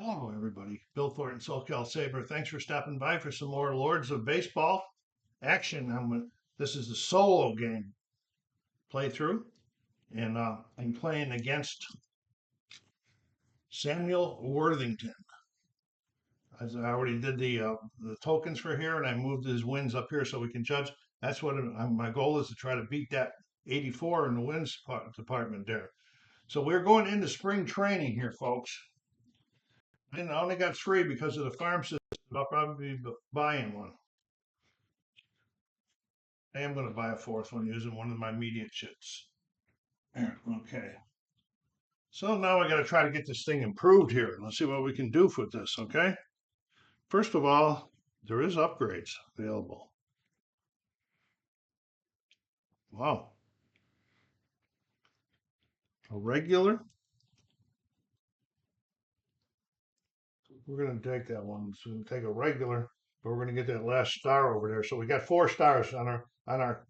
Hello, everybody. Bill Thornton, SoCal Saber. Thanks for stopping by for some more Lords of Baseball action. This is the solo game playthrough, and I'm playing against Samuel Worthington. As I already did the tokens for here, and I moved his wins up here so we can judge. That's what my goal is, to try to beat that 84 in the wins department there. So we're going into spring training here, folks. And I only got 3 because of the farm system. I'll probably be buying one. I am going to buy a 4th one using one of my media chips. Okay. So now I got to try to get this thing improved here. Let's see what we can do with this, okay? First of all, there is upgrades available. Wow. A regular. We're going to take that one. So we'll take a regular, but we're going to get that last star over there. So we got 4 stars on our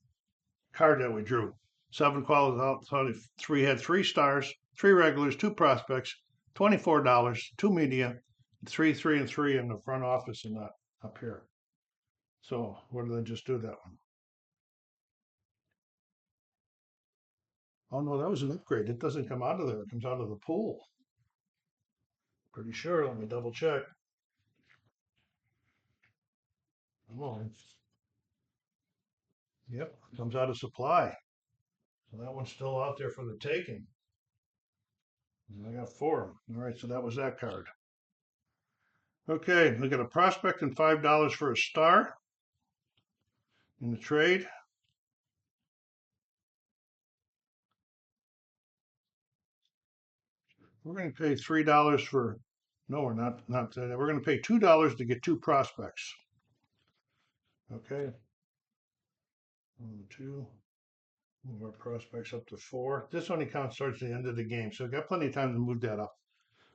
card that we drew. 7 quality, 3 had 3 stars, 3 regulars, 2 prospects, $24, 2 media, 3, 3, and 3 in the front office and that up here. So what did I just do that one? Oh no, that was an upgrade. It doesn't come out of there. It comes out of the pool. Pretty sure. Let me double check. Oh, yep, it comes out of supply. So that one's still out there for the taking. And I got 4. All right, so that was that card. Okay, we got a prospect and $5 for a star in the trade. We're going to pay $3 for. No, we're not. We're going to pay $2 to get 2 prospects. Okay. 1, 2. Move our prospects up to 4. This only counts towards the end of the game, so we've got plenty of time to move that up.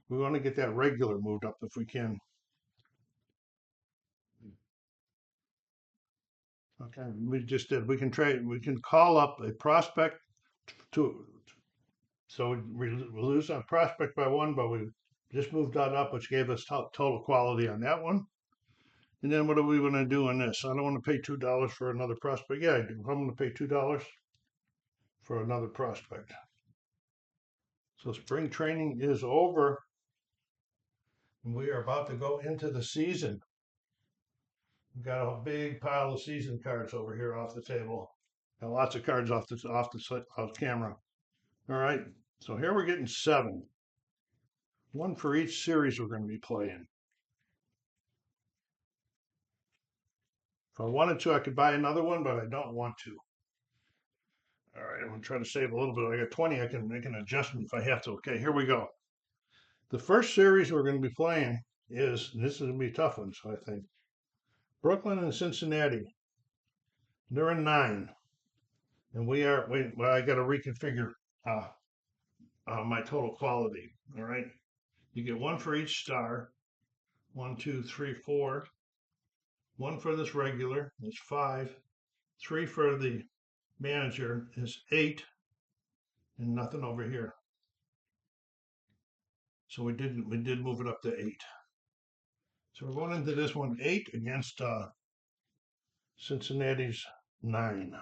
We want to get that regular moved up if we can. Okay, we just did. We can trade. We can call up a prospect to. So we lose our prospect by 1, but we just moved that up, which gave us total quality on that one. And then what are we going to do on this? I don't want to pay $2 for another prospect. Yeah, I do. I'm going to pay $2 for another prospect. So spring training is over. And we are about to go into the season. We've got a big pile of season cards over here off the table. And lots of cards off camera. All right. So here we're getting 7. 1 for each series we're going to be playing. If I wanted to, I could buy another one, but I don't want to. All right, I'm going to try to save a little bit. I got 20. I can make an adjustment if I have to. Okay, here we go. The first series we're going to be playing this is going to be a tough one, so I think. Brooklyn and Cincinnati. They're in 9. And well, I got to reconfigure my total quality. All right. You get 1 for each star. 1, 2, 3, 4. 1 for this regular is 5. 3 for the manager is 8. And nothing over here. So we did move it up to 8. So we're going into this one 8 against Cincinnati's 9.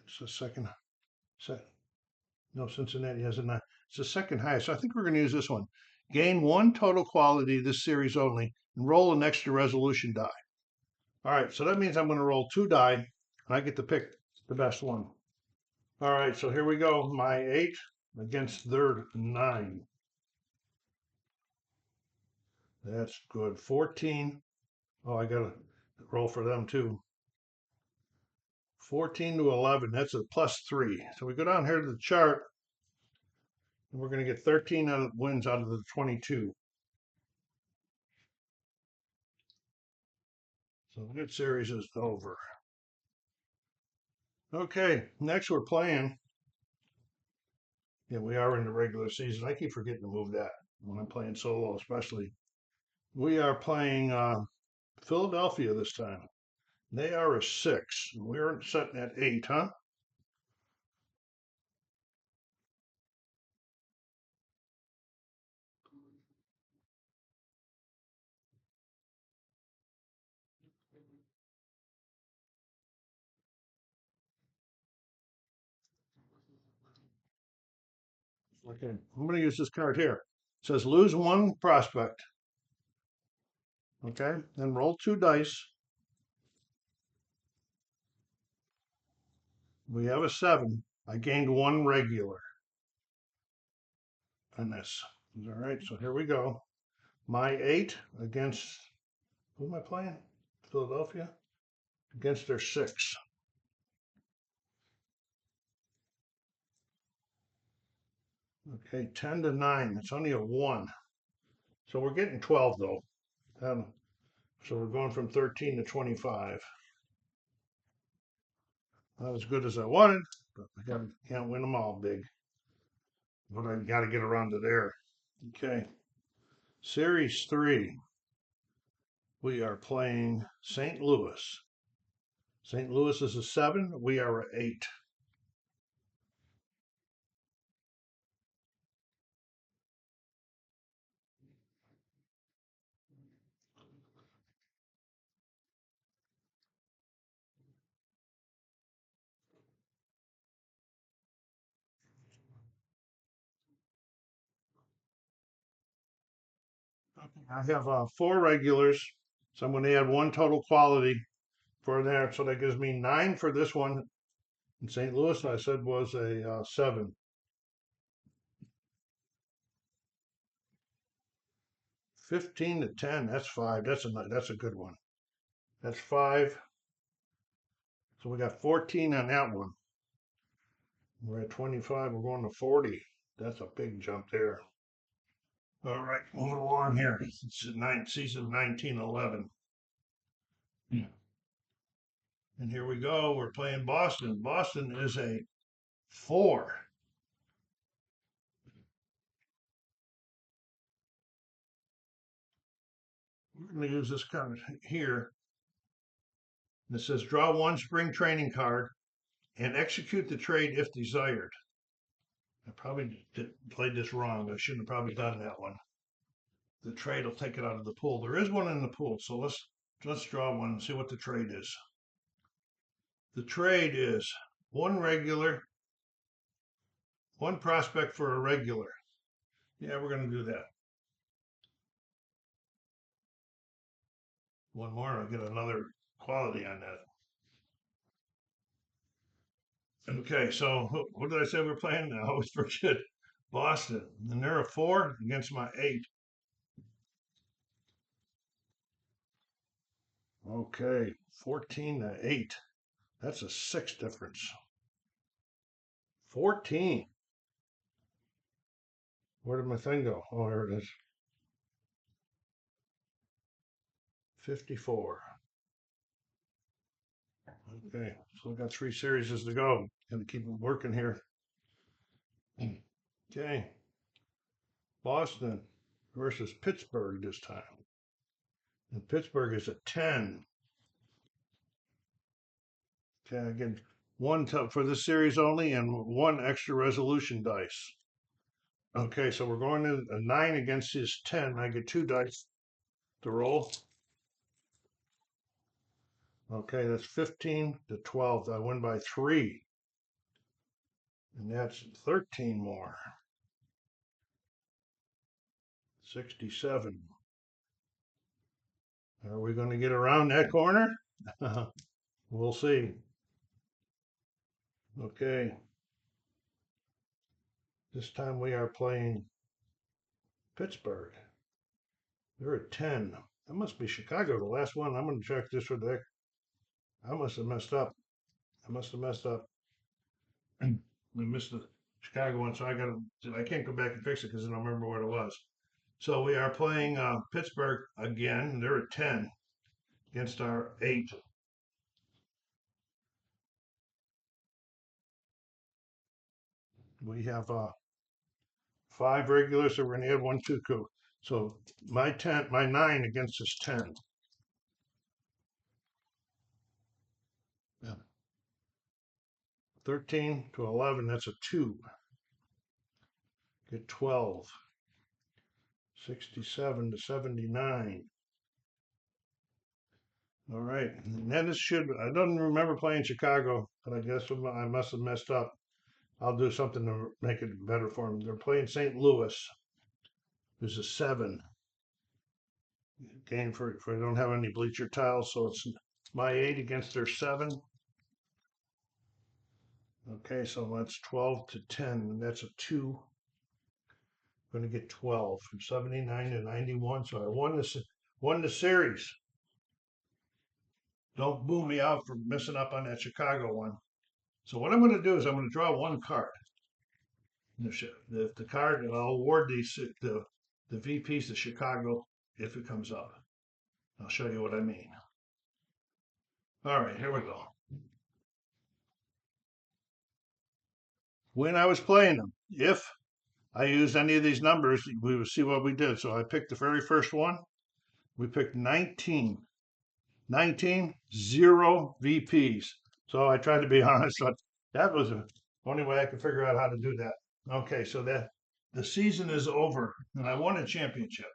It's the second. No, Cincinnati has a 9. It's the second highest. So I think we're going to use this one. Gain 1 total quality this series only, and roll an extra resolution die. All right, so that means I'm going to roll 2 die, and I get to pick the best one. All right, so here we go. My 8 against their 9. That's good. 14. Oh, I got to roll for them too. 14 to 11. That's a +3. So we go down here to the chart, and we're going to get 13 wins out of the 22. So that series is over. Okay, next we're playing. Yeah, we are in the regular season. I keep forgetting to move that when I'm playing solo, especially. We are playing Philadelphia this time. They are a 6. We're sitting at 8, huh? Okay, I'm going to use this card here. It says lose one prospect. Okay, then roll 2 dice. We have a 7. I gained 1 regular on this. All right, so here we go. My 8 against, who am I playing? Philadelphia? Against their 6. Okay, 10 to 9. It's only a 1. So we're getting 12 though. So we're going from 13 to 25. Not as good as I wanted, but I can't win them all big. But I got to get around to there. Okay. Series 3. We are playing St. Louis. St. Louis is a 7. We are a 8. I have 4 regulars, so I'm going to add 1 total quality for there. So that gives me 9 for this one. In St. Louis, I said was a 7. 15 to 10. That's 5. That's a good one. That's 5. So we got 14 on that one. We're at 25. We're going to 40. That's a big jump there. All right, moving along here. It's season 1911. Yeah. And here we go. We're playing Boston. Boston is a 4. We're going to use this card here. It says draw 1 spring training card and execute the trade if desired. I probably played this wrong. I shouldn't have probably done that one. The trade will take it out of the pool. There is one in the pool, so let's draw one and see what the trade is. The trade is 1 regular, 1 prospect for a regular. Yeah, we're going to do that. 1 more, I'll get another quality on that. Okay, so what did I say we're playing now? I always forget. Boston, and they're a 4 against my 8. Okay, 14 to 8. That's a 6 difference. 14. Where did my thing go? Oh, here it is. 54. Okay, so I got 3 series to go. Gotta keep working here. Okay. Boston versus Pittsburgh this time. And Pittsburgh is a 10. Okay, again, 1 for this series only and 1 extra resolution dice. Okay, so we're going to a 9 against his 10. I get 2 dice to roll. Okay, that's 15 to 12. I win by 3. And that's 13 more. 67. Are we going to get around that corner? We'll see. Okay. This time we are playing Pittsburgh. They're at 10. That must be Chicago, the last one. I'm going to check this for the. I must have messed up. I missed the Chicago one, so I can't go back and fix it because I don't remember what it was. So we are playing Pittsburgh again. They're at 10 against our 8. We have 5 regulars, so we're going to add 1 cuckoo. So my 9 against his 10. Yeah. 13 to 11, that's a 2. Get 12. 67 to 79. All right. And then I don't remember playing Chicago, but I guess I must have messed up. I'll do something to make it better for them. They're playing St. Louis. There's a 7 game for I don't have any bleacher tiles, so it's my 8 against their 7. Okay, so that's 12 to 10, and that's a 2. I'm going to get 12 from 79 to 91. So I won the series. Don't boo me out for messing up on that Chicago one. So what I'm going to do is I'm going to draw one card. The card, and I'll award the VPs to Chicago if it comes up. I'll show you what I mean. All right, here we go. When I was playing them, if I used any of these numbers, we would see what we did. So I picked the very first one. We picked 19. 19, 0 VPs. So I tried to be honest. But that was the only way I could figure out how to do that. Okay, so that the season is over, and I won a championship.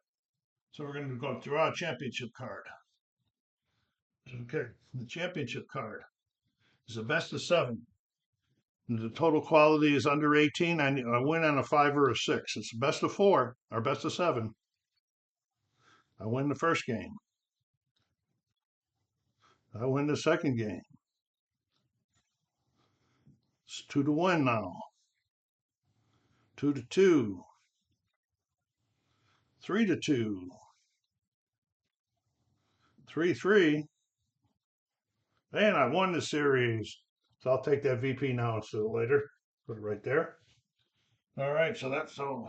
So we're going to go draw a championship card. Okay, the championship card is a best of 7. And the total quality is under 18. I win on a 5 or a 6. It's best of 4 or best of 7. I win the first game. I win the second game. It's 2 to 1 now. 2 to 2. 3 to 2. 3-3. And I won the series. So I'll take that VP now instead of later. Put it right there. All right, so that's so.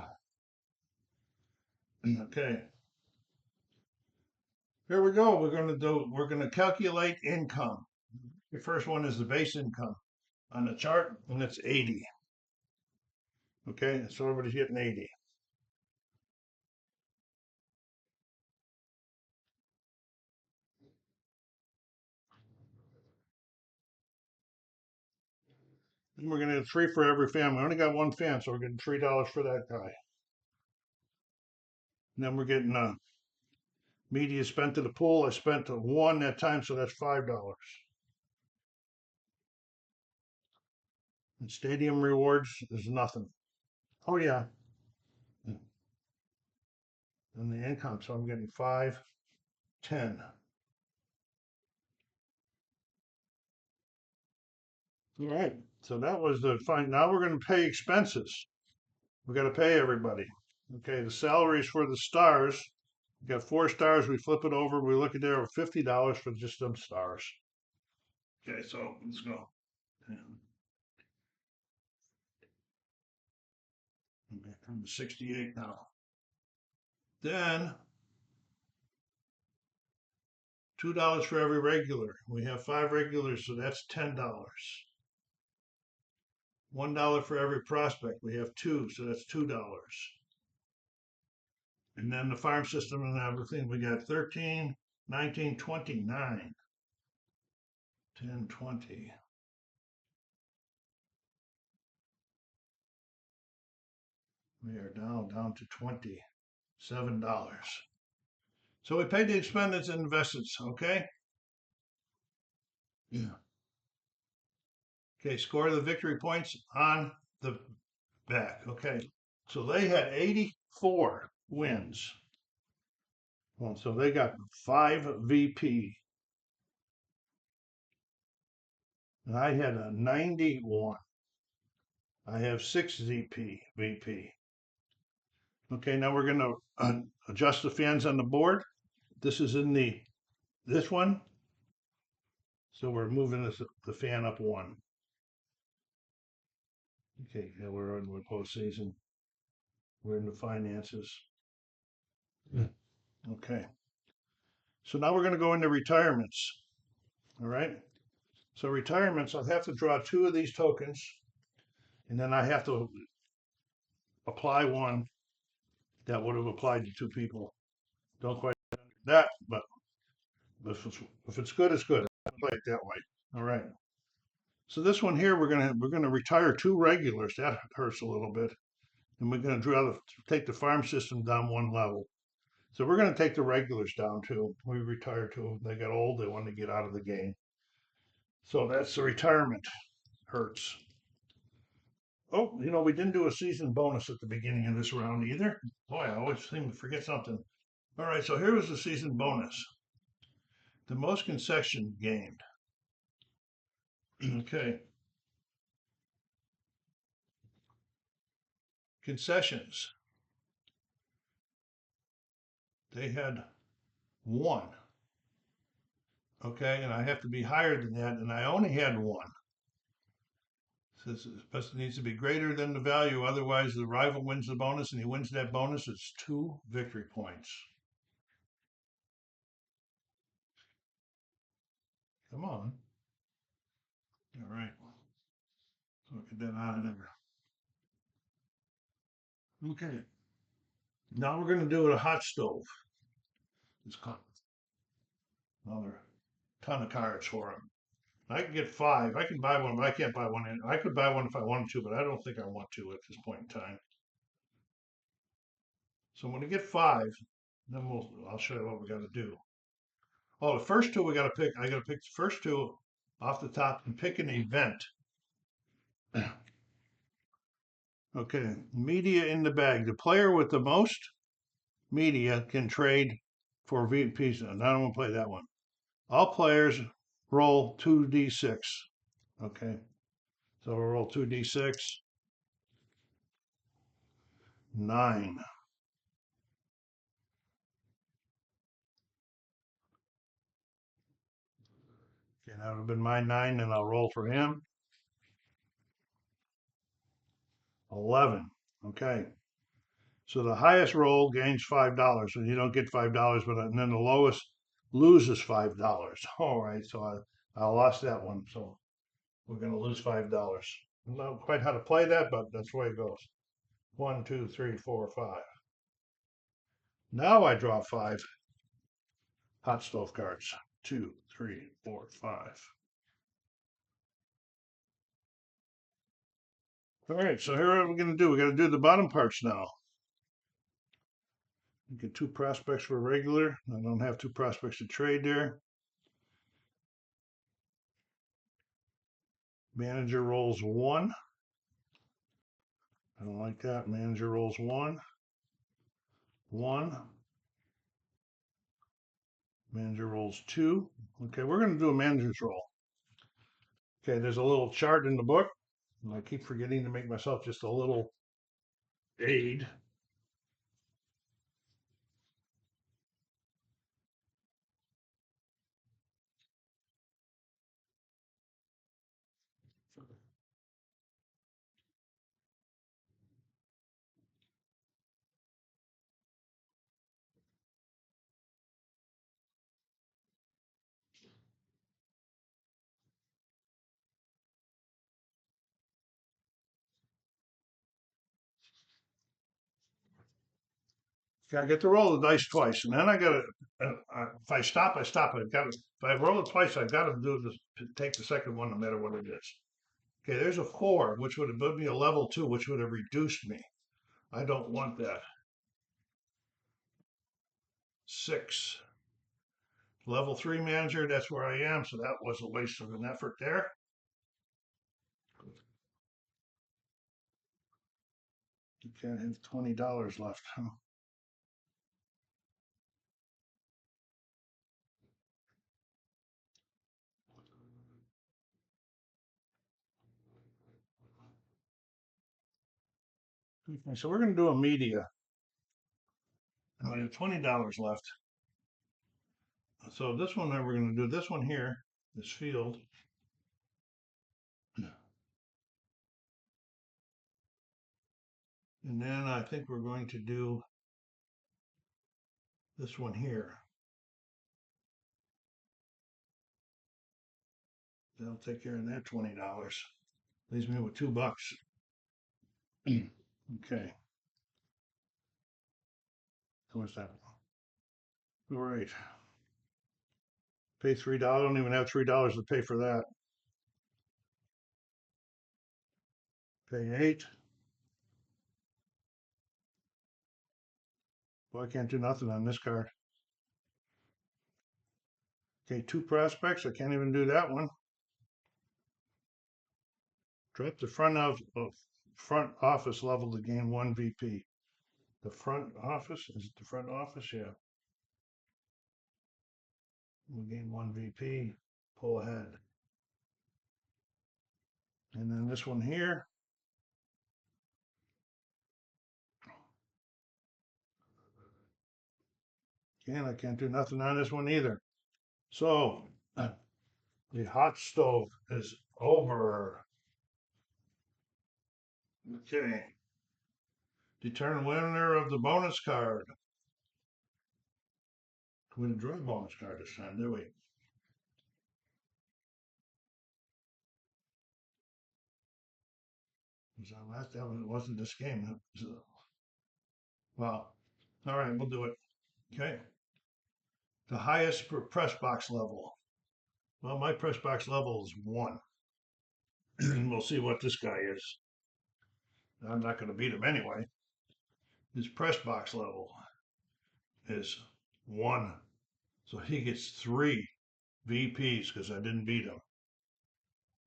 Okay. Here we go. We're gonna calculate income. The first one is the base income on the chart, and it's 80. Okay, so everybody's getting 80. And we're gonna get 3 for every fan. We only got 1 fan, so we're getting $3 for that guy. And then we're getting media spent to the pool. I spent 1 that time, so that's $5. And stadium rewards is nothing. Oh yeah. And the income, so I'm getting 5, 10. All right, so that was the fine. Now we're going to pay expenses. We got to pay everybody. Okay, the salaries for the stars. We got 4 stars. We flip it over. We look at there $50 for just them stars. Okay, so let's go. I'm 68 now. Then $2 for every regular. We have 5 regulars, so that's $10. $1 for every prospect. We have 2, so that's $2. And then the farm system and everything, we got 13, 19, 29, 10, 20. We are down to $27. So we paid the expenditures and investments, okay? Yeah. Okay, score the victory points on the back. Okay, so they had 84 wins. Well, so they got 5 VP. And I had a 91. I have 6 VP. Okay, now we're going to adjust the fans on the board. This is in this one. So we're moving the fan up 1. Okay, yeah, we're in the postseason. We're in the finances. Okay. So now we're going to go into retirements. All right. So retirements, I'll have to draw 2 of these tokens, and then I have to apply one that would have applied to 2 people. Don't quite that, but if it's good, it's good. I play it that way. All right. So this one here, we're gonna retire 2 regulars. That hurts a little bit, and we're gonna take the farm system down 1 level. So we're gonna take the regulars down too. We retired 2. They got old. They wanted to get out of the game. So that's the retirement. Hurts. Oh, we didn't do a season bonus at the beginning of this round either. Boy, I always seem to forget something. All right, so here was the season bonus. The most concession gained. Okay. Concessions. They had 1. Okay, and I have to be higher than that, and I only had 1. Says it needs to be greater than the value, otherwise the rival wins the bonus, and he wins that bonus. It's 2 victory points. Come on. All right. So get that out of there. Okay. Now we're going to do it a hot stove. It's called another ton of cards for him. I can get 5. I can buy one, but I can't buy one. I could buy one if I wanted to, but I don't think I want to at this point in time. So I'm going to get 5. Then I'll show you what we got to do. Oh, the first 2 we got to pick. I got to pick the first 2 off the top and pick an event. Okay, media in the bag. The player with the most media can trade for VPs. And I don't want to play that one. All players roll 2d6. Okay, so we'll roll 2d6. 9. Okay, that would have been my 9, and I'll roll for him. 11. Okay. So the highest roll gains $5, and you don't get $5, and then the lowest loses $5. All right, so I lost that one, so we're going to lose $5. I don't know quite how to play that, but that's the way it goes. 1, 2, 3, 4, 5. Now I draw 5 hot stove cards. 2, 3, 4, 5. All right, so here what we're going to do. We got to do the bottom parts now. Get 2 prospects for regular. I don't have 2 prospects to trade there. Manager rolls 1. I don't like that. Manager rolls 1. 1. Manager rolls 2. Okay, we're going to do a manager's roll. Okay, there's a little chart in the book, and I keep forgetting to make myself just a little aid. I get to roll the dice twice, and then I got to. If I stop, I stop. I got to. If I roll it twice, I got to do this. Take the second one, no matter what it is. Okay, there's a 4, which would have put me a level 2, which would have reduced me. I don't want that. 6. Level 3 manager, that's where I am, so that was a waste of an effort there. You can't have $20 left, huh? Okay, so we're going to do a media. And we have $20 left. So this one, we're going to do this one here, this field. And then I think we're going to do this one here. That'll take care of that $20. Leaves me with $2. Okay. What's that? All right. Pay $3. I don't even have $3 to pay for that. Pay 8. Well, I can't do nothing on this card. Okay, 2 prospects. I can't even do that one. Drop the front of front office level to gain 1 VP. The front office, is it the front office? Yeah. We'll gain 1 VP, pull ahead. And then this one here, again, I can't do nothing on this one either. So the hot stove is over. Okay. Determine winner of the bonus card. We didn't draw a bonus card this time, did we? Was that last time? It wasn't this game. Well, all right, we'll do it. Okay. The highest press box level. Well, my press box level is 1. And we'll see what this guy is. I'm not going to beat him anyway. His press box level is 1. So he gets 3 VPs because I didn't beat him.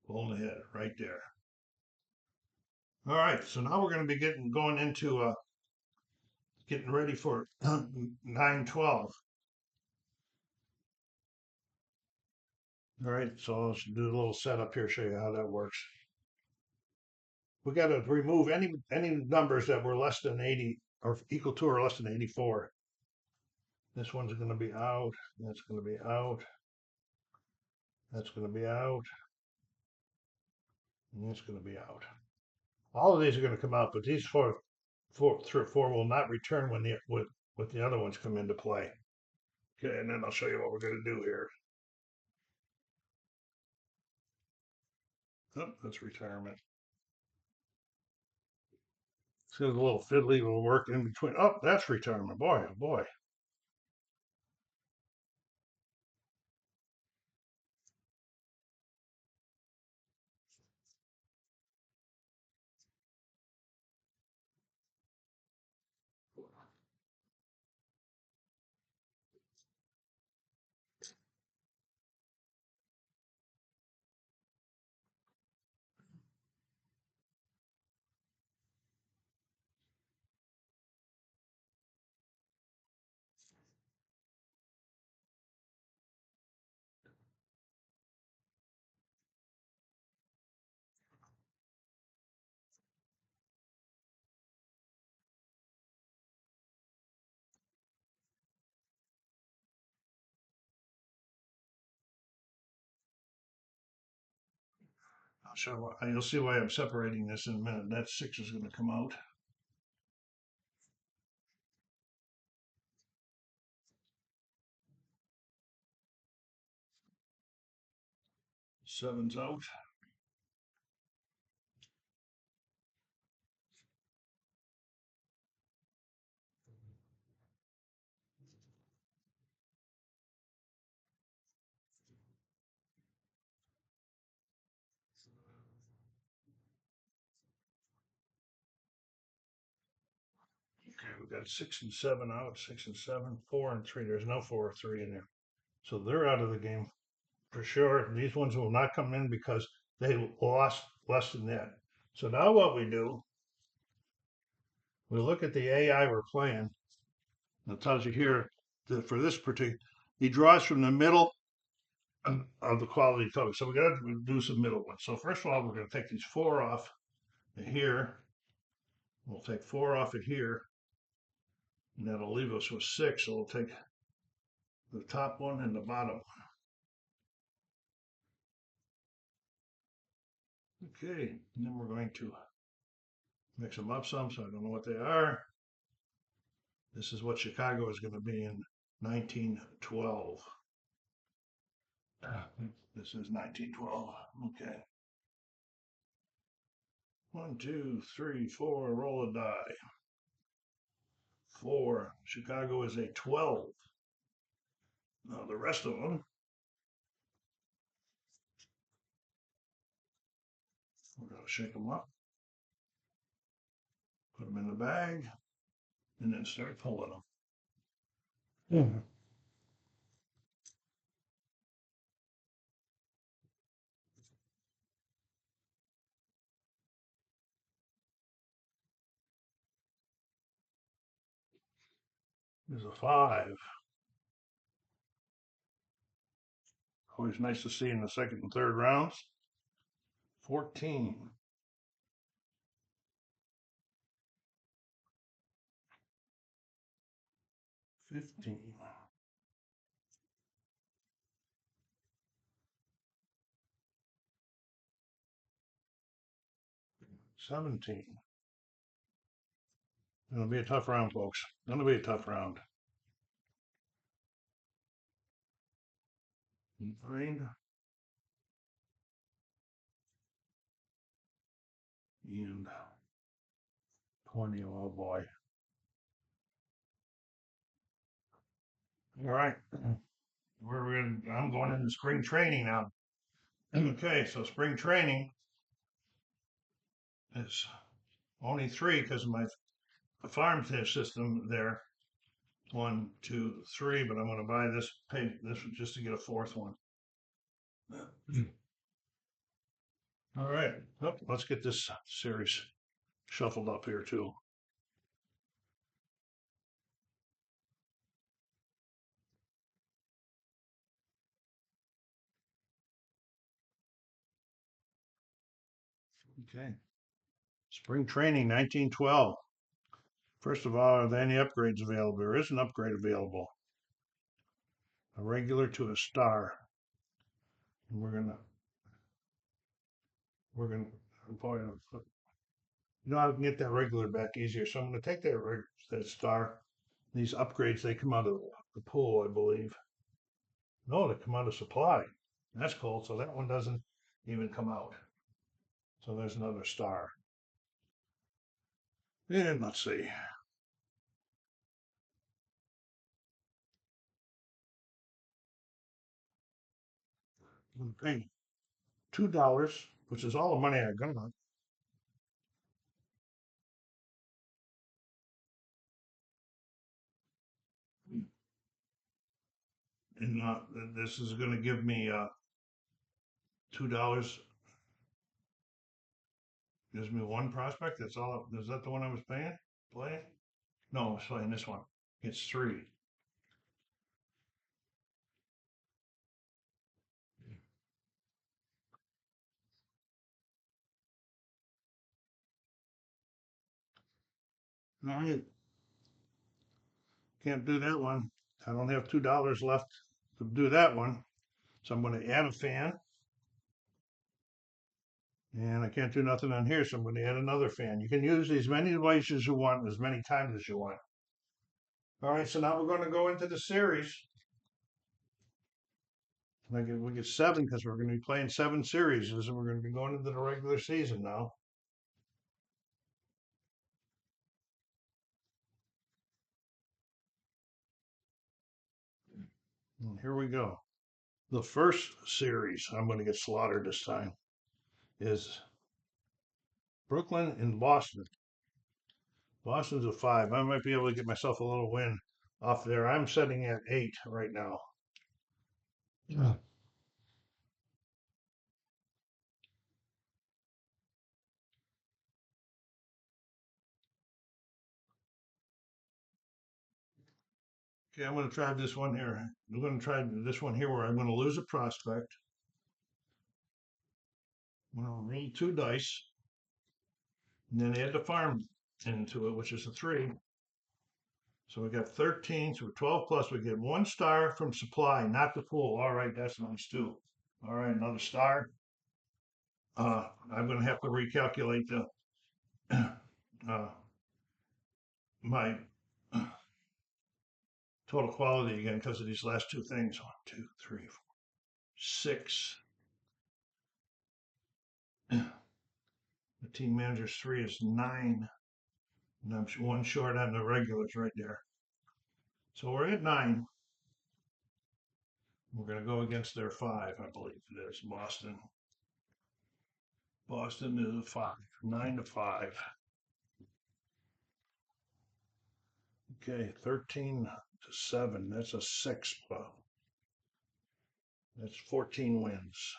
Pulling ahead right there. All right, so now we're going to be going into getting ready for 9/12. All right, so let's do a little setup here, show you how that works. We got to remove any numbers that were less than 80 or equal to or less than 84. This one's going to be out. That's going to be out. That's going to be out. And that's going to be out. All of these are going to come out, but these 3 or 4 will not return when the other ones come into play. Okay, and then I'll show you what we're going to do here. Oh, that's retirement. So a little fiddly will work in between. Oh, that's retirement. Boy, oh boy. I'll show. You'll see why I'm separating this in a minute. That 6 is going to come out. Seven's out. Okay, we've got 6 and 7 out. 6 and 7, 4 and 3. There's no 4 or 3 in there, so they're out of the game for sure. These ones will not come in because they lost less than that. So now what we do, we look at the AI we're playing. It tells you here that for this particular, he draws from the middle of the quality token. So we got to do some middle ones. So first of all, we're going to take these 4 off of here. We'll take 4 off of here, and that'll leave us with 6. So we'll take the top one and the bottom one. Okay, and then we're going to mix them up some, so I don't know what they are. This is what Chicago is going to be in 1912. This is 1912. Okay. 1, 2, 3, 4. Roll a die. 4. Chicago is a 12. Now the rest of them, we're going to shake them up, put them in the bag, and then start pulling them. There's a 5. Always nice to see in the second and third rounds. 14. 15. 17. It'll be a tough round, folks. It'll be a tough round. 9 and 20. Oh boy. All right. I'm going into spring training now. Okay, so spring training is only 3 because of my farm system there. 1, 2, 3, but I'm going to buy this, pay this just to get a 4th one. All right, let's get this series shuffled up here too. Okay. Spring training 1912. First of all, are there any upgrades available? There is an upgrade available. A regular to a star. And we're gonna boy, I can get that regular back easier. So I'm gonna take that star. These upgrades, they come out of the pool, I believe. No, they come out of supply. That's cool. So that one doesn't even come out. So there's another star. And let's see. I'm paying $2, which is all the money I got. And this is going to give me $2. Gives me 1 prospect. That's all. Is that the one I was playing? No, I was playing this one. It's 3. All right. Can't do that one. I don't have $2 left to do that one. So I'm going to add a fan. And I can't do nothing on here, so I'm going to add another fan. You can use these many ways as you want, as many times as you want. All right, so now we're going to go into the series. We get 7 because we're going to be playing 7 series, and we're going to be going into the regular season now. And here we go. The first series, I'm going to get slaughtered this time, is Brooklyn and Boston. Boston's a 5. I might be able to get myself a little win off there. I'm setting at 8 right now. Yeah. Okay, I'm going to try this one here. I'm going to try this one here where I'm going to lose a prospect. I'm going to roll 2 dice and then add the farm into it, which is a 3. So we got 13, so we're 12 plus. We get 1 star from supply, not the pool. All right, that's nice too. All right, another star. I'm going to have to recalculate my total quality again because of these last 2 things. 1, 2, 3, 4, 6. The team manager's 3 is 9. And I'm 1 short on the regulars right there. So we're at 9. We're going to go against their 5, I believe it is, Boston. Boston is a 5, 9 to 5. Okay, 13 to 7. That's a 6. That's 14 wins.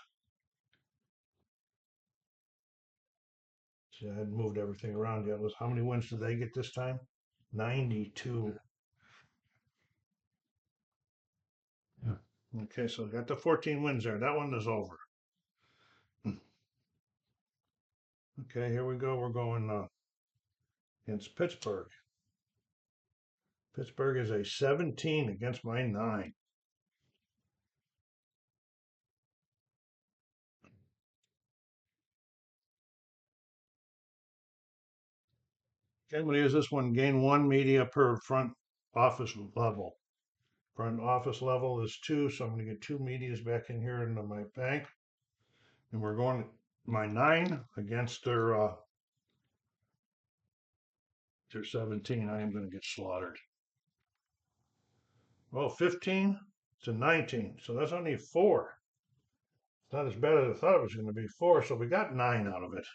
See, I hadn't moved everything around yet. How many wins did they get this time? 92. Okay, so got the 14 wins there. That one is over. Okay, here we go. We're going against Pittsburgh. Pittsburgh is a 17 against my 9. Okay, I'm going to use this one. Gain 1 media per front office level. Front office level is 2, so I'm going to get 2 medias back in here into my bank. And we're going my 9 against their 17. I am going to get slaughtered. Well, 15 to 19, so that's only 4. It's not as bad as I thought it was going to be. 4, so we got 9 out of it.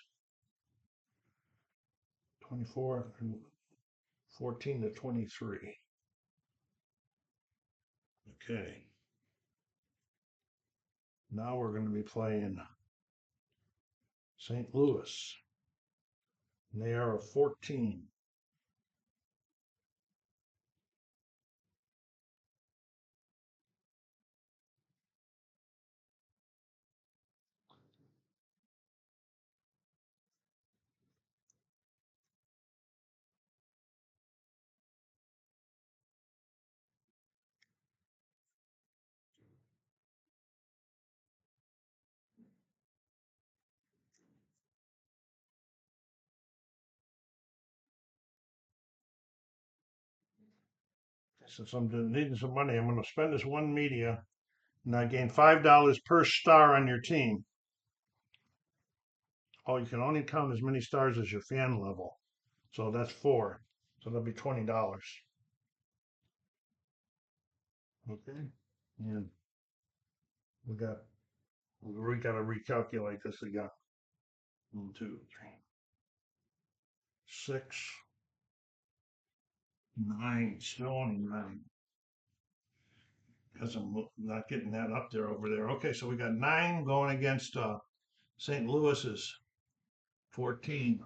24, 14 to 23. Okay. Now we're going to be playing St. Louis. And they are a 14. Since I'm needing some money, I'm going to spend this 1 media, and I gain $5 per star on your team. Oh, you can only count as many stars as your fan level. So that's 4. So that'll be $20. Okay. And we got to recalculate this again. 1, 2, 3, 6, 9. Still only 9. Because I'm not getting that up there over there. Okay, so we got 9 going against St. Louis's 14.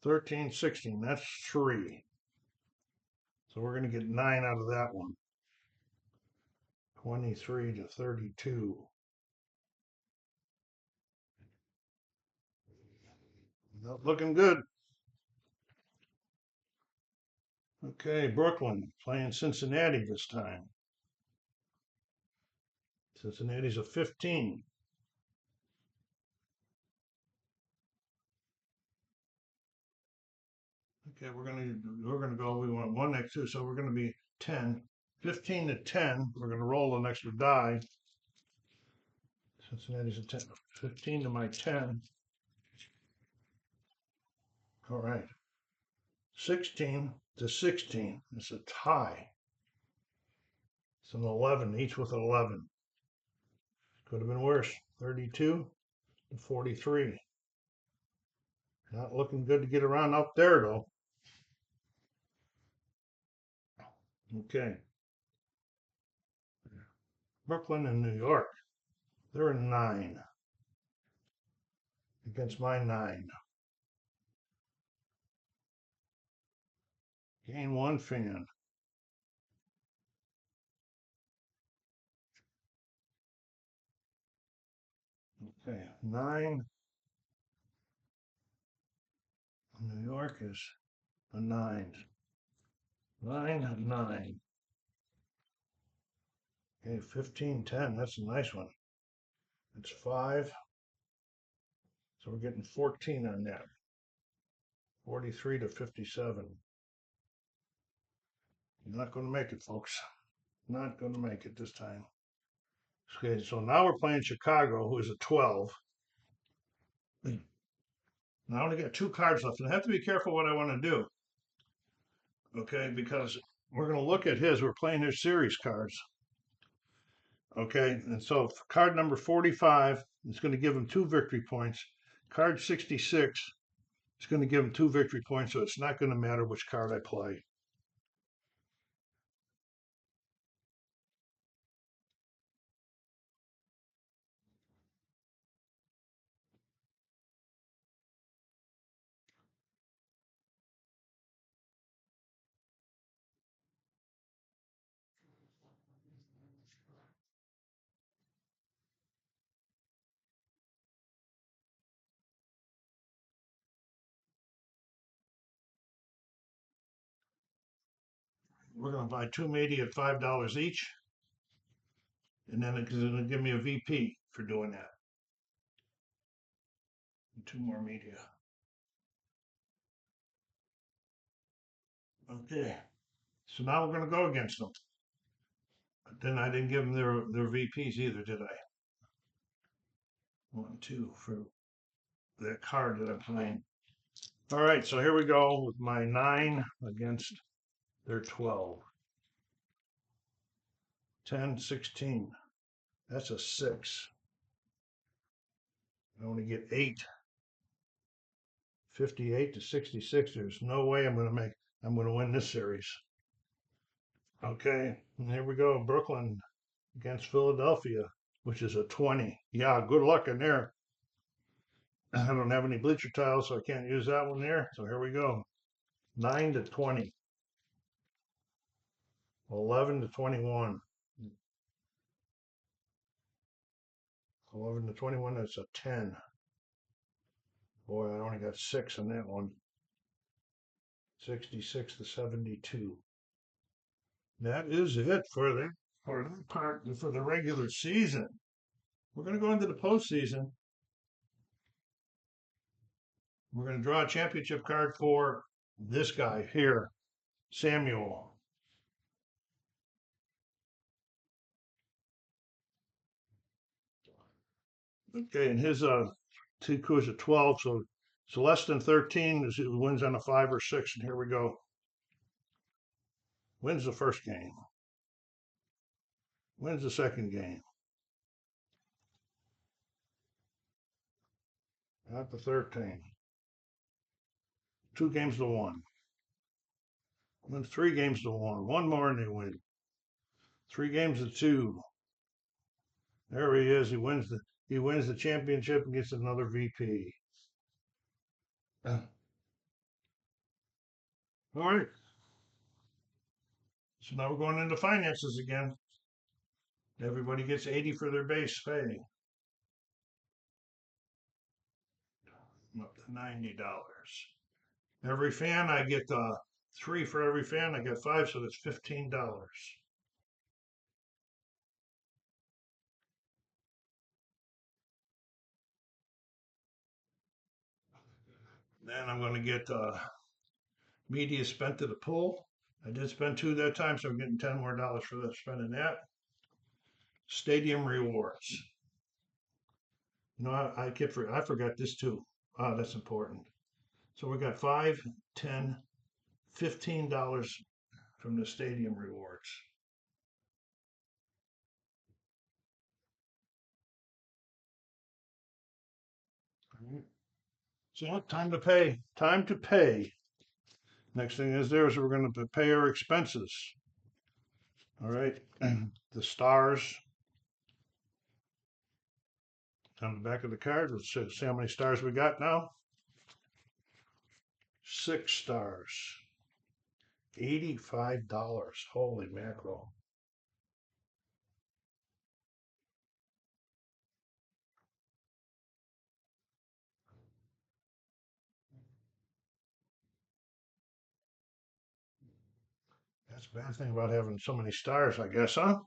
13, 16. That's 3. So we're going to get 9 out of that one. 23 to 32. Not looking good. Okay, Brooklyn playing Cincinnati this time. Cincinnati's a 15. Okay, we're gonna go. We want 1 next 2, so we're gonna be 10. 15 to 10. We're gonna roll an extra die. Cincinnati's a 10. 15 to my 10. All right. 16 to 16. It's a tie. It's an 11, each with 11. Could have been worse. 32 to 43. Not looking good to get around out there, though. Okay. Brooklyn and New York. They're a 9 against my 9. Gain 1 fan. Okay, 9. New York is a 9. 9, 9. Okay, 15, 10. That's a nice one. It's 5. So we're getting 14 on that. 43 to 57. Not going to make it, folks. Not going to make it this time. Okay, so now we're playing Chicago, who is a 12. Now I only got 2 cards left, and I have to be careful what I want to do. Okay, because we're going to look at his. We're playing his series cards. Okay, and so card number 45 is going to give him 2 victory points. Card 66 is going to give him 2 victory points, so it's not going to matter which card I play. we're going to buy 2 media at $5 each. And then it's going to give me a VP for doing that. And 2 more media. Okay. So now we're going to go against them. But then I didn't give them their VPs either, did I? 1, 2 for that card that I'm playing. All right, so here we go with my 9 against their 12. 10, 16. That's a 6. I only get 8. 58 to 66. There's no way I'm gonna win this series. Okay, and here we go. Brooklyn against Philadelphia, which is a 20. Yeah, good luck in there. I don't have any bleacher tiles, so I can't use that one there. So here we go. 9 to 20. 11 to 21. 11 to 21, that's a 10. Boy, I only got 6 in that one. 66 to 72. That is it for the regular season. We're going to go into the postseason. We're going to draw a championship card for this guy here, Samuel. Okay, and his TQ is a 12, so less than 13 is wins on a 5 or 6, and here we go. Wins the first game. Wins the second game. Got the 13. 2 games to 1. Wins 3 games to 1. 1 more and they win. 3 games to 2. There he is. He wins the championship and gets another VP. All right. So now we're going into finances again. Everybody gets 80 for their base pay. Up to $90. Every fan, I get 3 for every fan. I get 5, so that's $15. Then I'm going to get media spent to the pool. I did spend 2 that time, so I'm getting $10 more for that, spending that. Stadium rewards. No, I forgot this too. Oh, that's important. So we got $5, $10, $15 from the stadium rewards. So time to pay. Time to pay. Next thing is we're going to pay our expenses. All right. The stars. On the back of the card, let's see how many stars we got now. 6 stars. $85. Holy mackerel. That's a bad thing about having so many stars, I guess, huh?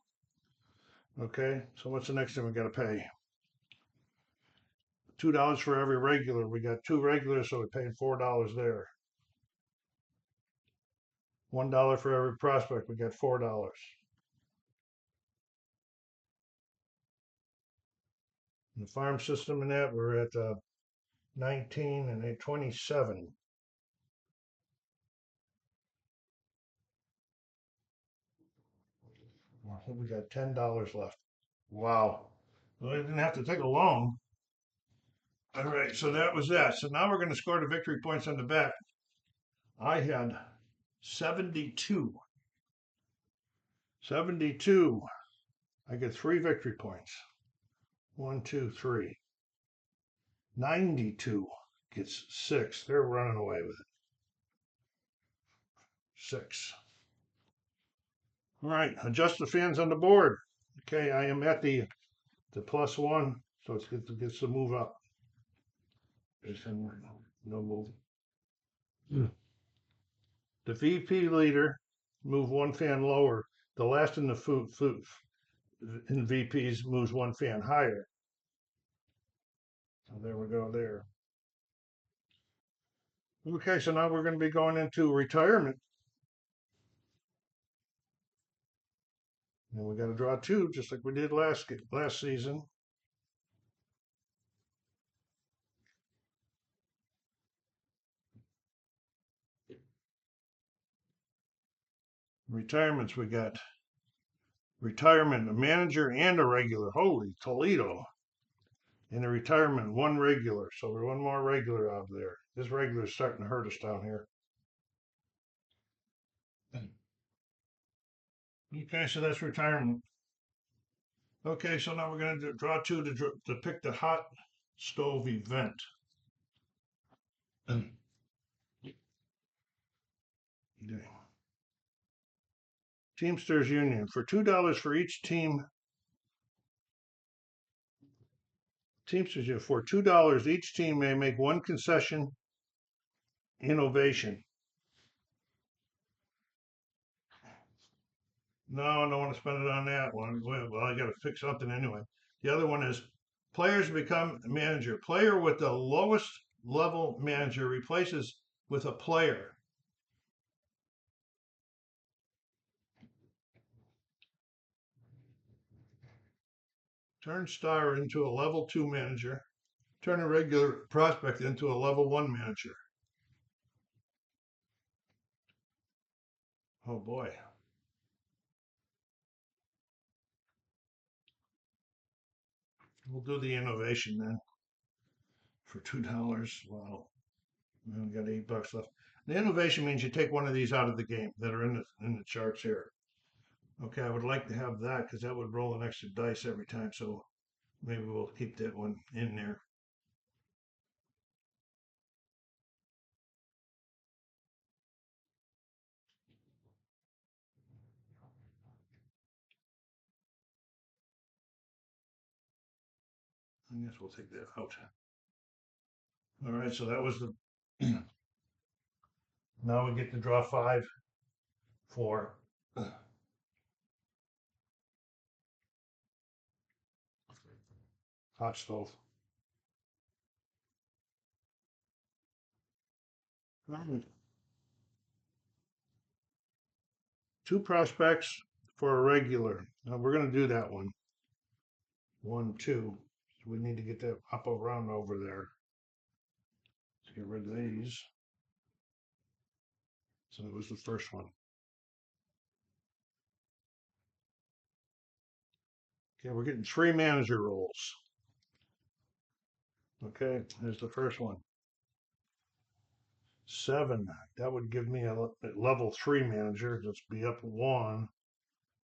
Okay, so what's the next thing we got to pay? $2 for every regular. We got 2 regulars, so we paid $4 there. $1 for every prospect. We got $4. In the farm system and that, we're at 19 and 27. I think we got $10 left. Wow. Well, I didn't have to take a loan. All right, so that was that. So now we're going to score the victory points on the back. I had 72. 72. I get 3 victory points. 1, 2, 3. 92 gets 6. They're running away with it. 6. All right, adjust the fans on the board. Okay, I am at the +1, so it gets to move up. There's no move. The VP leader move one fan lower. The last in the in VPs moves one fan higher. So there we go there. Okay, so now we're going to be going into retirement. And we got to draw two, just like we did last season. Retirements, we got retirement, a manager and a regular. Holy Toledo. In the retirement, one regular. So we're one more regular out there. This regular is starting to hurt us down here. Okay, so that's retirement. Okay, so now we're going to draw two to pick the hot stove event. Teamsters Union. For $2 for each team. Teamsters Union. For $2, each team may make one concession innovation. No, I don't want to spend it on that one. Well, I got to pick something anyway. The other one is players become manager. Player with the lowest level manager replaces with a player. Turn star into a level 2 manager. Turn a regular prospect into a level 1 manager. Oh boy. We'll do the innovation then for $2. Well, we only got $8 left. The innovation means you take one of these out of the game that are in the charts here. Okay, I would like to have that because that would roll an extra dice every time. So maybe we'll keep that one in there. I guess we'll take that out. All right, so that was the. Now we get to draw 5 for hot stove. Two prospects for a regular. Now we're going to do that one. 1, 2. So we need to get that up around over there. Let's get rid of these. So that was the first one. Okay, we're getting 3 manager roles. Okay, there's the first one. 7. That would give me a level 3 manager. Let's be up 1.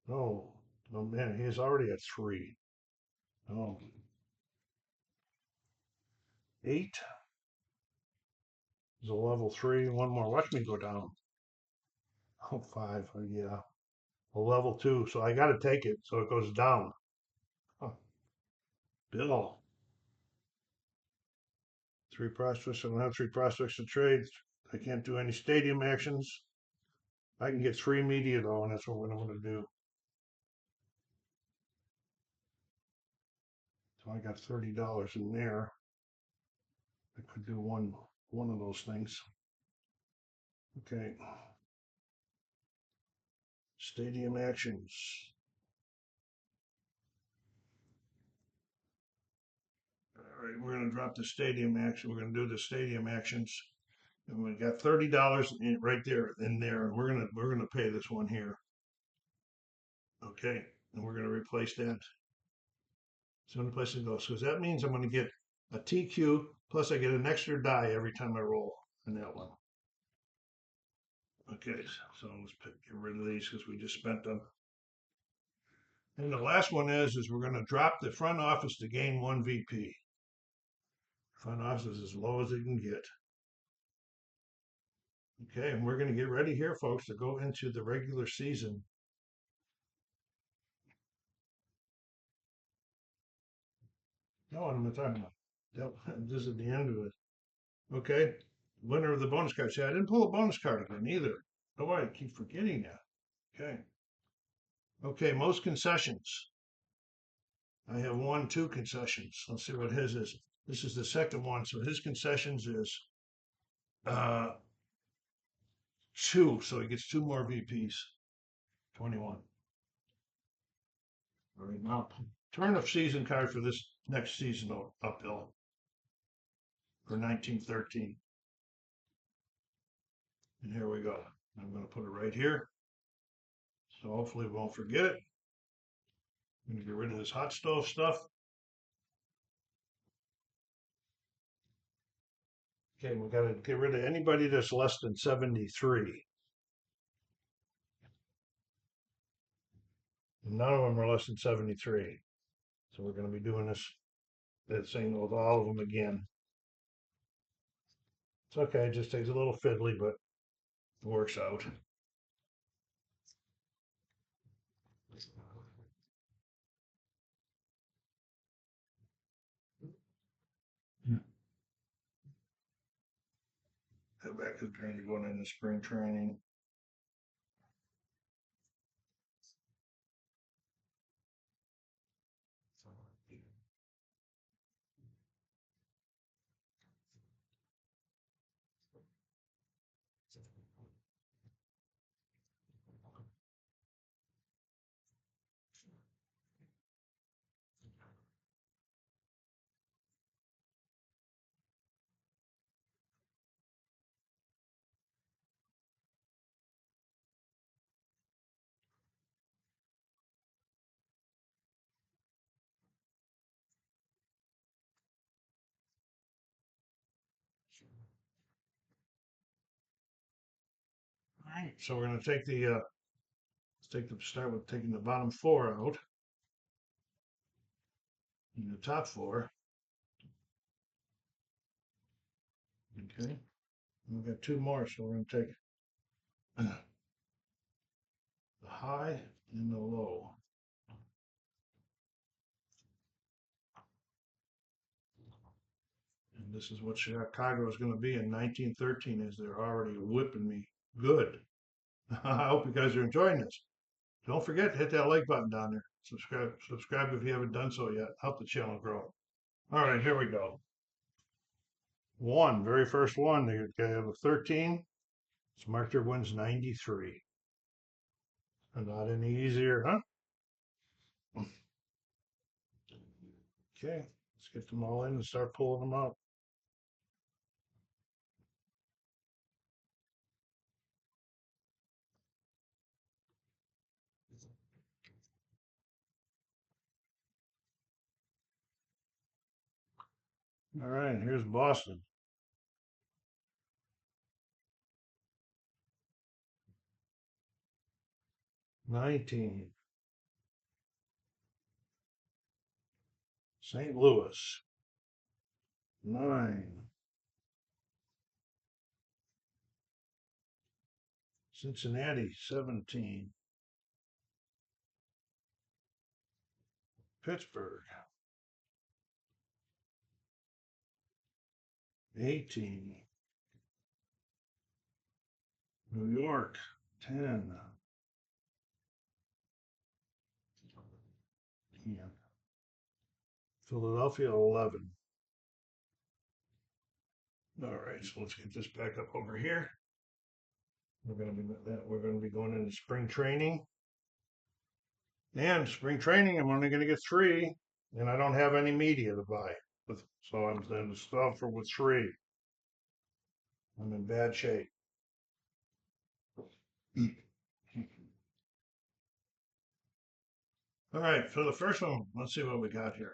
Oh, oh man, he's already at 3. Oh. 8 is a level 3. One more. Watch me go down. Oh, 5. Oh, yeah. A level 2. So I got to take it. So it goes down. Oh. Bill. 3 prospects. I don't have 3 prospects to trade. I can't do any stadium actions. I can get 3 media though, and that's what I'm going to do. So I got $30 in there. I could do one of those things. Okay. Stadium actions. All right, we're going to drop the stadium action. We're going to do the stadium actions, and we got $30 right there in there. We're gonna pay this one here. Okay, and we're going to replace that. So the place it goes, because that means I'm going to get a TQ plus I get an extra die every time I roll in that one. Okay, so let's get rid of these because we just spent them. And the last one is we're going to drop the front office to gain 1 VP. Front office is as low as it can get. Okay, and we're going to get ready here, folks, to go into the regular season. No, what am I talking about? This is the end of it. Okay, winner of the bonus card. See, I didn't pull a bonus card again either. Oh, I keep forgetting that. Okay. Okay, most concessions. I have 2 concessions. Let's see what his is. This is the second one, so his concessions is uh 2, so he gets 2 more VPs. 21. All right, now turn of season card for this next season uphill for 1913. And here we go. I'm going to put it right here. So hopefully we won't forget it. I'm going to get rid of this hot stove stuff. Okay, we got to get rid of anybody that's less than 73. None of them are less than 73. So we're going to be doing that thing with all of them again. It's okay, it just takes a little fiddly, but it works out. Go back to training, going into spring training. All right, so we're going to take start with taking the bottom 4 out and the top 4. Okay, we've got 2 more, so we're going to take the high and the low. And this is what Chicago is going to be in 1913, as they're already whipping me good. I hope you guys are enjoying this. Don't forget to hit that like button down there. Subscribe if you haven't done so yet. Help the channel grow. All right, here we go. Very first one. They have a 13. Smarter wins 93. Not any easier, huh? Okay, let's get them all in and start pulling them out. All right, here's Boston. 19. St. Louis. 9. Cincinnati. 17. Pittsburgh. 18. New York. 10. 10. Philadelphia. 11. All right, so let's get this back up over here. We're going to be going into spring training. And spring training, I'm only going to get 3, and I don't have any media to buy. So I'm going to stop for with 3. I'm in bad shape. All right, for the first one, let's see what we got here.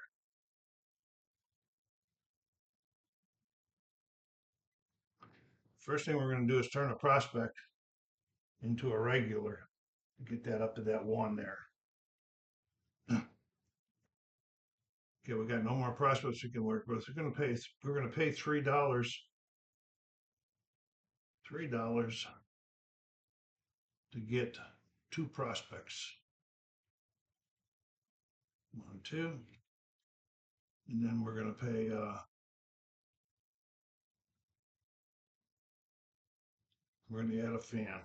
First thing we're going to do is turn a prospect into a regular. Get that up to that 1 there. Okay, we got no more prospects we can work with. We're going to pay $3. $3 to get 2 prospects. 1, 2. And then we're going to pay we're going to add a fan.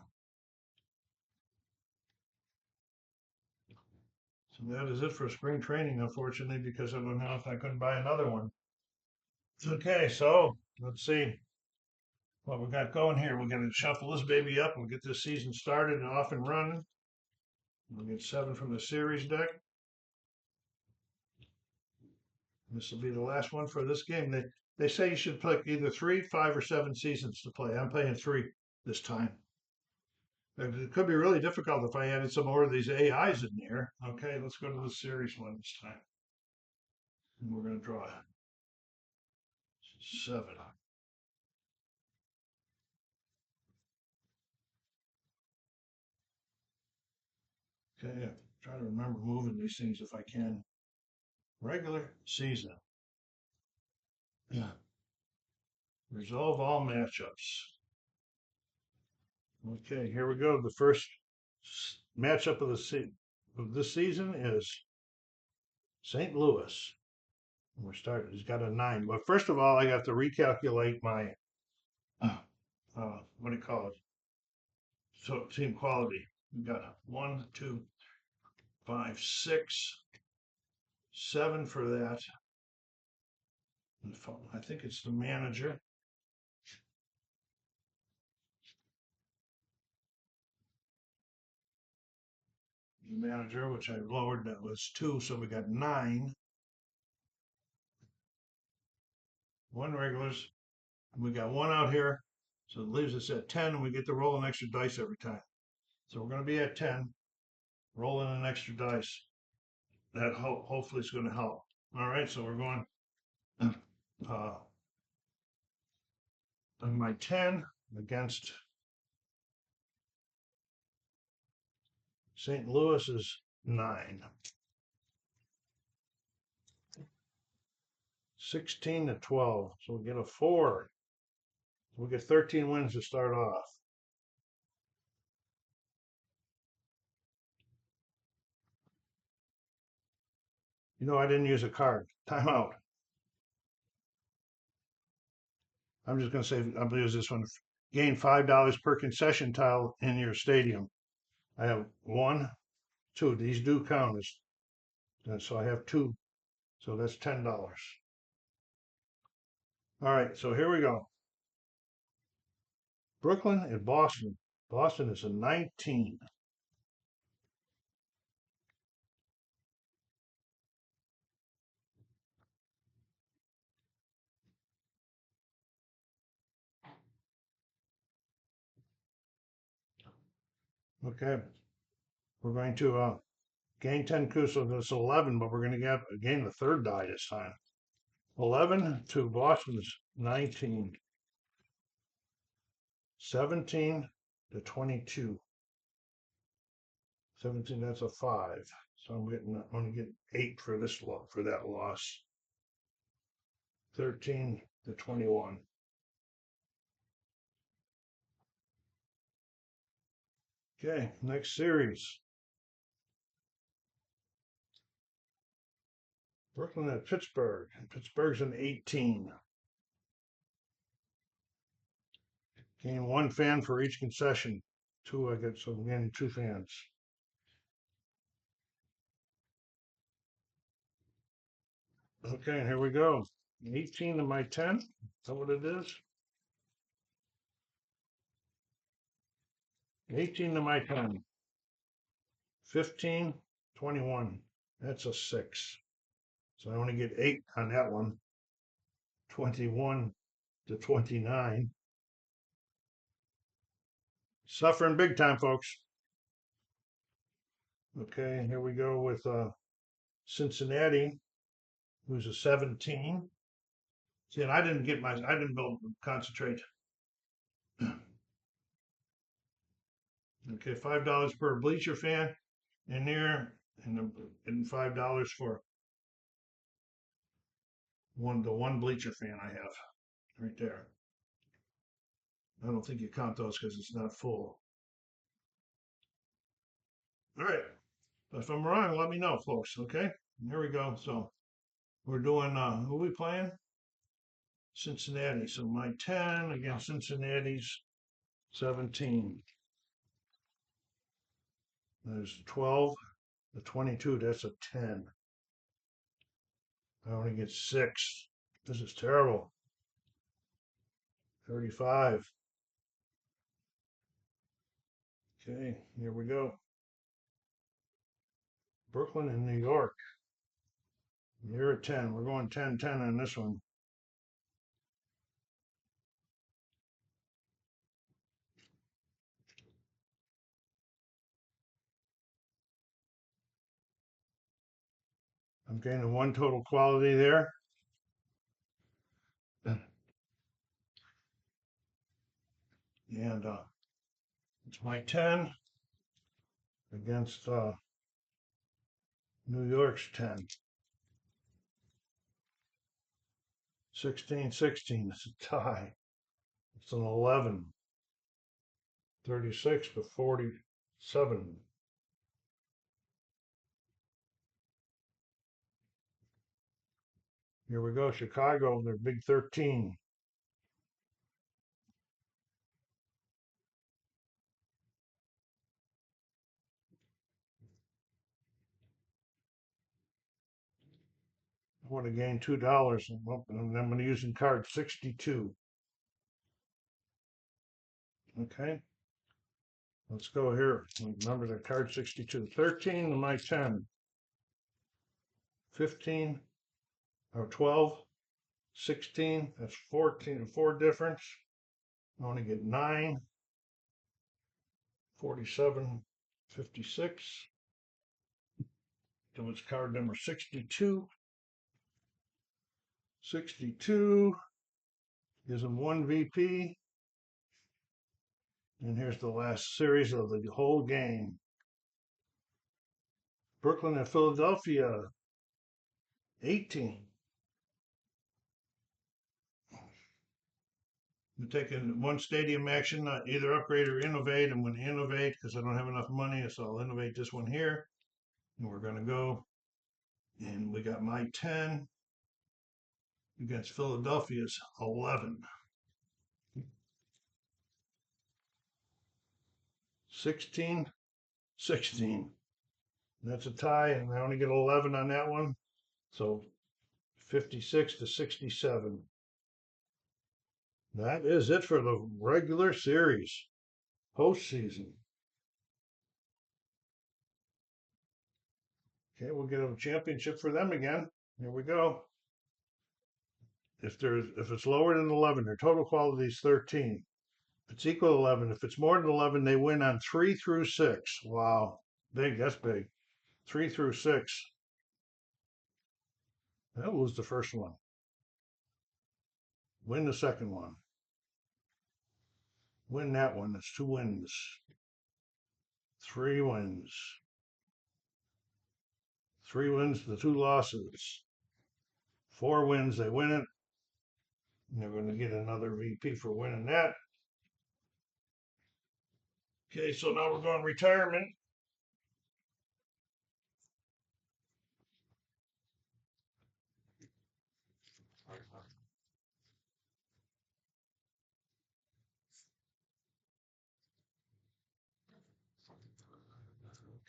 So that is it for spring training, unfortunately, because I don't know if I couldn't buy another one. Okay, so let's see what we got going here. We're going to shuffle this baby up and get this season started and off and running. We'll get 7 from the series deck. This will be the last one for this game. They say you should pick either 3, 5, or 7 seasons to play. I'm playing 3 this time. It could be really difficult if I added some more of these AIs in here. Okay, let's go to the series one this time. And we're going to draw 7. Okay, try to remember moving these things if I can. Regular season. Yeah. Resolve all matchups. Okay, here we go. The first matchup of this season is St. Louis. We're starting. He's got a 9. But first of all, I got to recalculate my what do you call it? So team quality. We got 1, 2, 5, 6, 7 for that. I think it's the manager. The manager, which I lowered, that was 2, so we got 9. 1 regulars. We got 1 out here, so it leaves us at 10, and we get to roll an extra dice every time. So we're going to be at 10, rolling an extra dice. That hopefully is going to help. All right, so we're going on my 10 against St. Louis is 9. 16 to 12, so we get a 4. We get 13 wins to start off. You know, I didn't use a card. Timeout. I'm just going to say, I'm going to use this one. Gain $5 per concession tile in your stadium. I have 1, 2. These do count as, so I have 2. So that's $10. All right, so here we go. Brooklyn and Boston. Boston is a 19. Okay, we're going to gain 10 coups, so that's 11, but we're going to gain the 3rd die this time. 11 to Boston's 19. 17 to 22. 17, that's a 5. So I'm going to get 8 for that loss. 13 to 21. Okay, next series. Brooklyn at Pittsburgh. Pittsburgh's an 18. Gain 1 fan for each concession. 2, I get, so I'm getting 2 fans. Okay, here we go. 18 to my 10. Is that what it is? 18 to my 10. 15, 21. That's a 6. So I only get 8 on that one. 21 to 29. Suffering big time, folks. Okay, here we go with Cincinnati, who's a 17. See, and I didn't build concentrate. Okay, $5 per bleacher fan in there, and $5 for the one bleacher fan I have right there. I don't think you count those because it's not full. All right, but if I'm wrong, let me know, folks. Okay, here we go. So we're doing who are we playing? Cincinnati. So my 10 against Cincinnati's 17. There's 12. The 22, that's a 10. I only get 6. This is terrible. 35. Okay, here we go. Brooklyn and New York. You're a 10. We're going 10-10 on this one. I'm gaining 1 total quality there. And it's my 10 against New York's 10. 16-16. It's a tie. It's an 11. 36 to 47. Here we go. Chicago, their big 13. I want to gain $2, and I'm going to use in card 62. Okay. Let's go here. Remember the card 62. 13 to my 10. 15 or 12. 16. That's 14. 4 difference. I want to get 9. 47. 56. So it's card number 62. 62 gives them 1 VP. And here's the last series of the whole game. Brooklyn and Philadelphia, 18. I'm taking 1 stadium action, either upgrade or innovate. I'm going to innovate because I don't have enough money, so I'll innovate this one here. And we're going to go. And we got my 10 against Philadelphia's 11. 16, 16. That's a tie, and I only get 11 on that one. So 56 to 67. That is it for the regular series, postseason. Okay, we'll get a championship for them again. Here we go. If it's lower than 11, their total quality is 13. If it's equal to 11, if it's more than 11, they win on 3 through 6. Wow, big. That's big. 3 through 6. They'll lose the first one. Win the second one. Win that one. That's 2 wins. 3 wins. 3 wins to 2 losses. 4 wins, they win it. And they're going to get another VP for winning that. Okay, so now we're going retirement.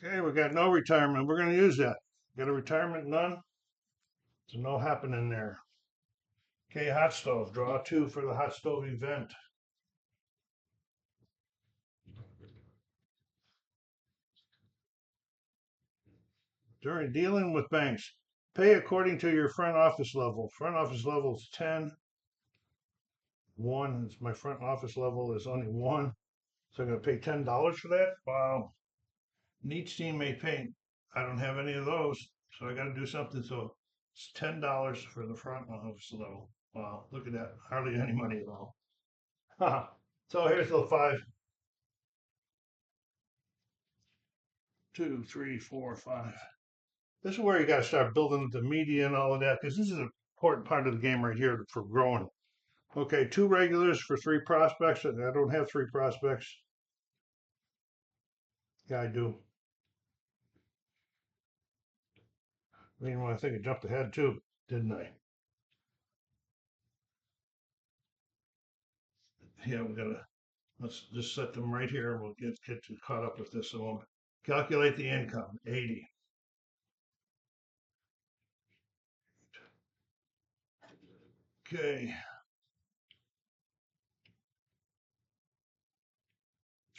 Okay, we got no retirement. We're going to use that. Got a retirement? None? So no happening there. Okay, hot stove. Draw 2 for the hot stove event. During dealing with banks, pay according to your front office level. Front office level is 10. 1 is my front office level is only 1. So I'm going to pay $10 for that? Wow. Neat Steam may pay. I don't have any of those, so I got to do something. So it's $10 for the front office level. Wow, look at that. Hardly any money at all. So here's the 5. 2, 3, 4, 5. This is where you got to start building the media and all of that, because this is an important part of the game right here for growing. Okay, 2 regulars for 3 prospects. I don't have 3 prospects. Yeah, I do. Meanwhile, I think I jumped ahead too, didn't I? Yeah, we gotta, let's just set them right here. We'll get caught up with this in a moment. Calculate the income, 80. Okay.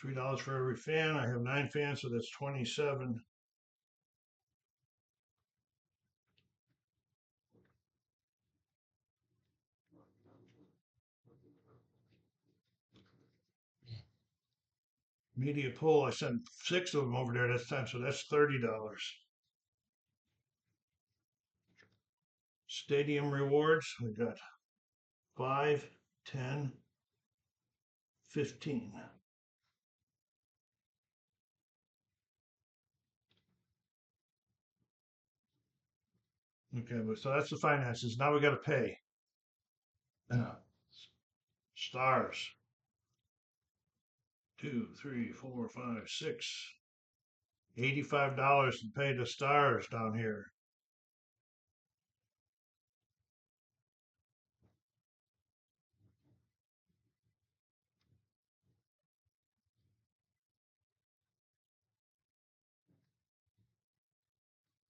$3 for every fan. I have 9 fans, so that's 27. Media pool, I sent 6 of them over there this time, so that's $30. Stadium rewards, we got 5, 10, 15. Okay, but so that's the finances. Now we got to pay. Stars. 2, 3, 4, 5, 6. $85 to pay the stars down here.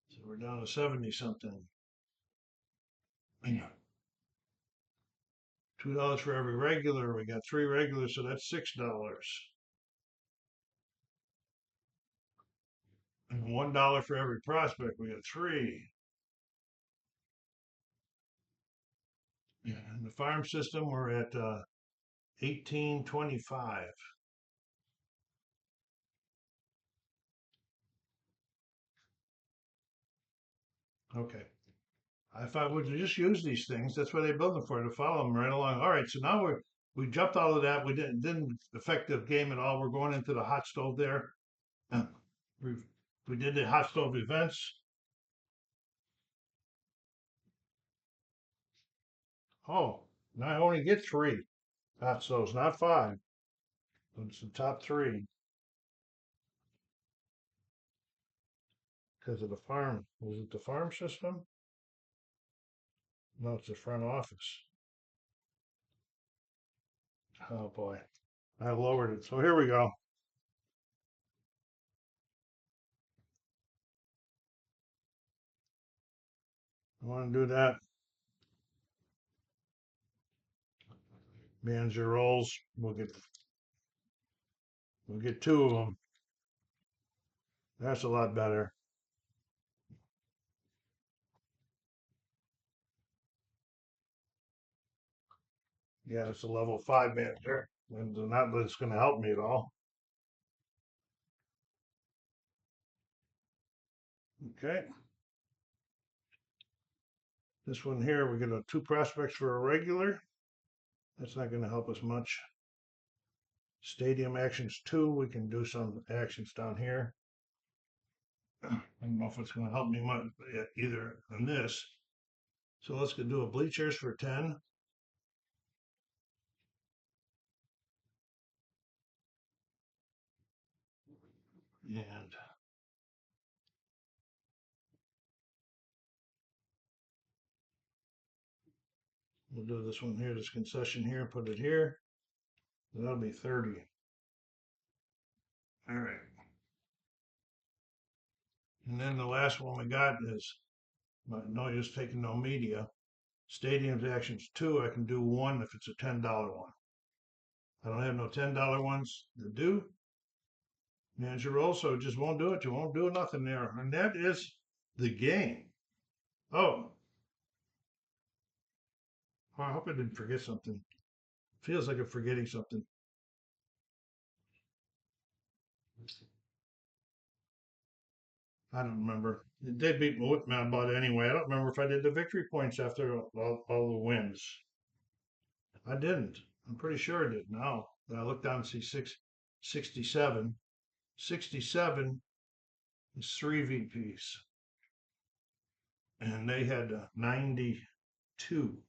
So we're down to 70 something. $2 for every regular. We got 3 regulars, so that's $6. And $1 for every prospect. We got 3. Yeah, in the farm system, we're at 1825. Okay. If I would just use these things, that's what they build them for, to follow them right along. All right, so now we jumped all of that. We didn't affect the game at all. We're going into the hot stove there. We we did the hot stove events. Oh, now I only get 3 hot stoves, not 5. So it's the top 3 because of the farm. Was it the farm system? No, it's the front office. Oh boy, I lowered it. So here we go. I want to do that. Manager roles. We'll get 2 of them. That's a lot better. Yeah, it's a level 5 manager, and not that it's going to help me at all. Okay. This one here, we get 2 prospects for a regular. That's not going to help us much. Stadium actions 2, we can do some actions down here. I don't know if it's going to help me much either on this. So let's go do a bleachers for 10. And we'll do this one here, this concession here, put it here. That'll be 30. All right. And then the last one we got is no use taking no media. Stadiums actions 2, I can do 1 if it's a $10 one. I don't have no $10 ones to do. Manager also just won't do it. You won't do nothing there. And that is the game. Oh, well, I hope I didn't forget something. Feels like I'm forgetting something. I don't remember. They beat me with my butt anyway. I don't remember if I did the victory points after all the wins. I didn't. I'm pretty sure I did. No. I looked down and see 67. 67 is 3 VPs. And they had 92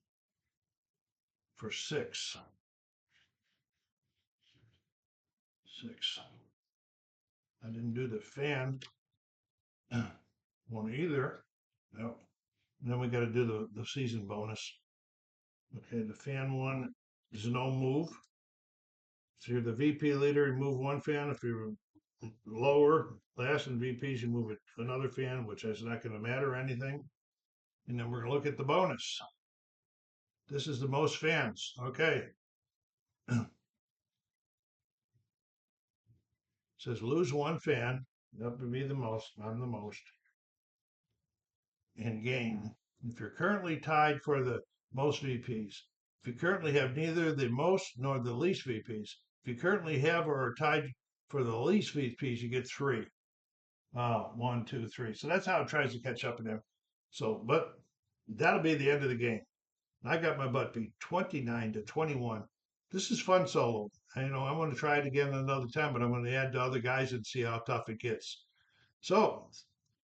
for 6. 6. I didn't do the fan one either. No. And then we got to do the season bonus. Okay, the fan one is no move. If you're the VP leader, you move 1 fan. If you're lower, last in VPs, you move another fan, which is not going to matter or anything. And then we're going to look at the bonus. This is the most fans. Okay. It says lose one fan. That would be the most. I'm the most. And gain. If you're currently tied for the most VPs, if you currently have neither the most nor the least VPs, if you currently have or are tied for the least VPs, you get 3. 1, 2, 3. So that's how it tries to catch up in there. So, but that'll be the end of the game. I got my butt beat 29-21. This is fun solo. I want to try it again another time, but I'm going to add the other guys and see how tough it gets. So,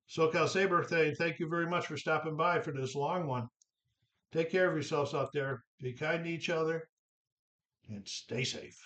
SoCal Saber, thank you very much for stopping by for this long one. Take care of yourselves out there. Be kind to each other and stay safe.